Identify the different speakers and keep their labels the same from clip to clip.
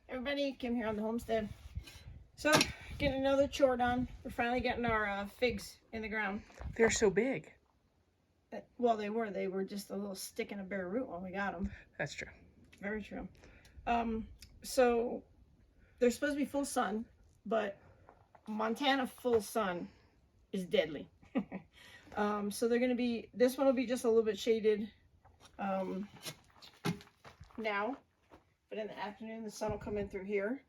Speaker 1: Everybody, Kim here on the homestead. So, getting another chore done. We're finally getting our figs in the ground.
Speaker 2: They're so big.
Speaker 1: Well, they were just a little stick in a bare root when we got them.
Speaker 2: That's true.
Speaker 1: Very true. So they're supposed to be full sun, but Montana full sun is deadly. So they're going to be, this one will be just a little bit shaded now, but in the afternoon the sun will come in through here,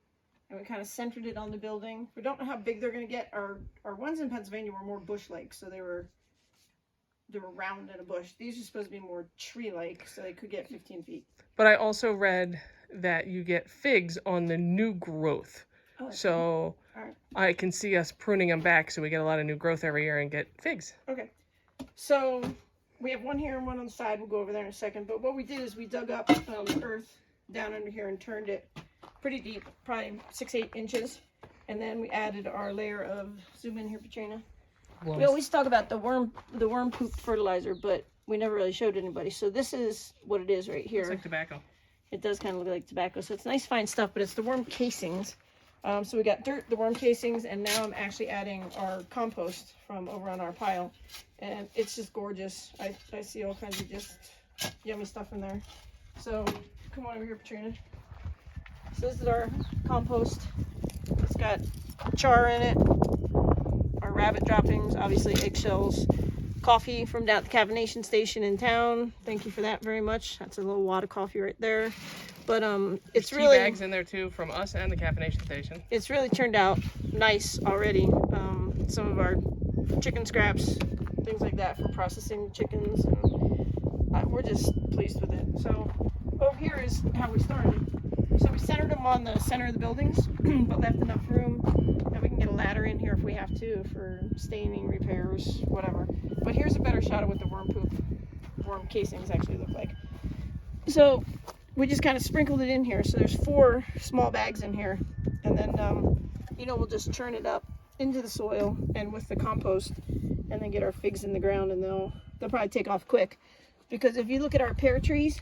Speaker 1: and we kind of centered it on the building. We don't know how big they're going to get. Our ones in Pennsylvania were more bush-like, so they were round in a bush. These are supposed to be more tree-like, so they could get 15 feet.
Speaker 2: But I also read that you get figs on the new growth.
Speaker 1: Oh,
Speaker 2: so
Speaker 1: right.
Speaker 2: I can see us pruning them back so we get a lot of new growth every year and get figs.
Speaker 1: Okay. So we have one here and one on the side. We'll go over there in a second. But what we did is we dug up earth down under here and turned it pretty deep, probably 6-8 inches. And then we added our layer of, zoom in here, Katrina. We always talk about the worm poop fertilizer, but we never really showed anybody. So this is what it is right here.
Speaker 2: It's like tobacco.
Speaker 1: It does kind of look like tobacco. So it's nice fine stuff, but it's the worm casings. So we got dirt, the worm casings, and now I'm actually adding our compost from over on our pile. And it's just gorgeous. I see all kinds of just yummy stuff in there. So come on over here, Katrina. So this is our compost. It's got char in it, our rabbit droppings, obviously eggshells, coffee from down at the caffeination station in town. Thank you for that very much. That's a little wad of coffee right there. But it's
Speaker 2: There's
Speaker 1: really
Speaker 2: tea bags in there too from us and the caffeination station.
Speaker 1: It's really turned out nice already. Some of our chicken scraps, things like that for processing chickens, and we're just pleased with it. So over here is how we started. So we centered them on the center of the buildings, but left enough room that we can get a ladder in here if we have to for staining, repairs, whatever. But here's a better shot of what the worm casings actually look like. So we just kind of sprinkled it in here. So there's 4 small bags in here, and then we'll just churn it up into the soil and with the compost, and then get our figs in the ground, and they'll probably take off quick. Because if you look at our pear trees,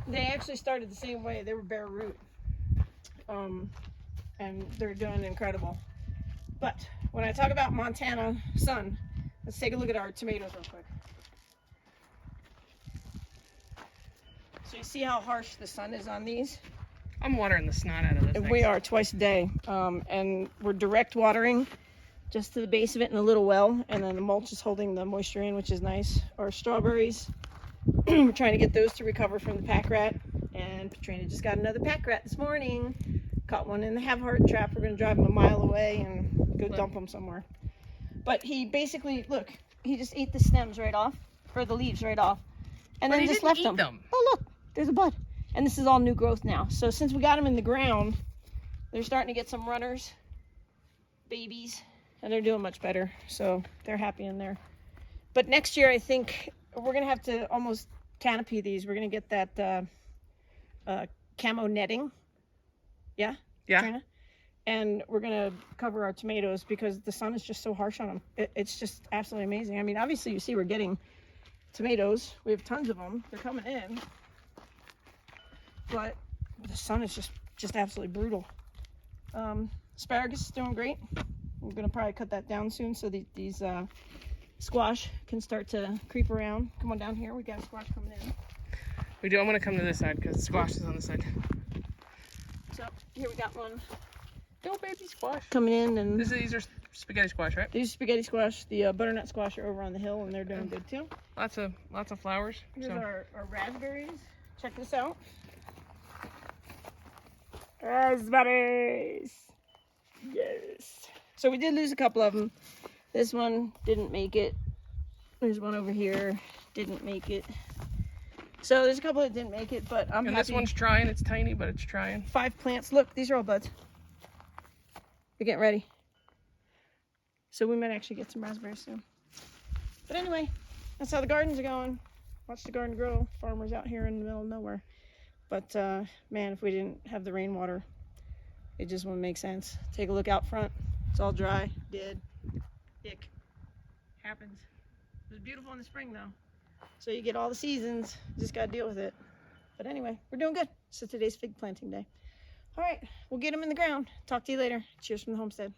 Speaker 1: they actually started the same way. They were bare root, and they're doing incredible. But when I talk about Montana sun, let's take a look at our tomatoes real quick. So you see how harsh the sun is on these?
Speaker 2: I'm watering the snot out of this.
Speaker 1: We are twice a day, and we're direct watering just to the base of it in a little well, and then the mulch is holding the moisture in, which is nice. Our strawberries, we're trying to get those to recover from the pack rat, and Katrina just got another pack rat this morning. Caught one in the have-heart trap. We're going to drive him a mile away and go dump him somewhere. But he basically, look, he just ate the stems right off, or the leaves right off, and then just left them. Oh, look, there's a bud. And this is all new growth now. So since we got them in the ground, they're starting to get some runners, babies, and they're doing much better. So they're happy in there. But next year, I think we're going to have to almost canopy these. We're going to get that camo netting. Yeah?
Speaker 2: Yeah.
Speaker 1: Trina? And we're going to cover our tomatoes because the sun is just so harsh on them. It's just absolutely amazing. I mean, obviously, you see we're getting tomatoes. We have tons of them. They're coming in. But the sun is just absolutely brutal. Asparagus is doing great. We're going to probably cut that down soon so these squash can start to creep around. Come on down here. We got squash coming in.
Speaker 2: We do. I'm going to come to this side because the squash is on the side.
Speaker 1: So here we got one.
Speaker 2: Little baby squash.
Speaker 1: Coming in. And
Speaker 2: these are spaghetti squash, right?
Speaker 1: These are spaghetti squash. The butternut squash are over on the hill, and they're doing good too.
Speaker 2: Lots of flowers.
Speaker 1: Here's our raspberries. Check this out. Raspberries. Yes. So we did lose a couple of them. This one didn't make it. There's one over here. Didn't make it. So there's a couple that didn't make it, but I'm happy.
Speaker 2: This one's trying. It's tiny, but it's trying. 5
Speaker 1: plants. Look, these are all buds. They're getting ready. So we might actually get some raspberries soon. But anyway, that's how the gardens are going. Watch the garden grow. Farmers out here in the middle of nowhere. But man, if we didn't have the rainwater, it just wouldn't make sense. Take a look out front. It's all dry, dead, ick. Happens. It was beautiful in the spring though. So you get all the seasons. Just gotta deal with it. But anyway, we're doing good. So today's fig planting day. All right, we'll get them in the ground. Talk to you later. Cheers from the homestead.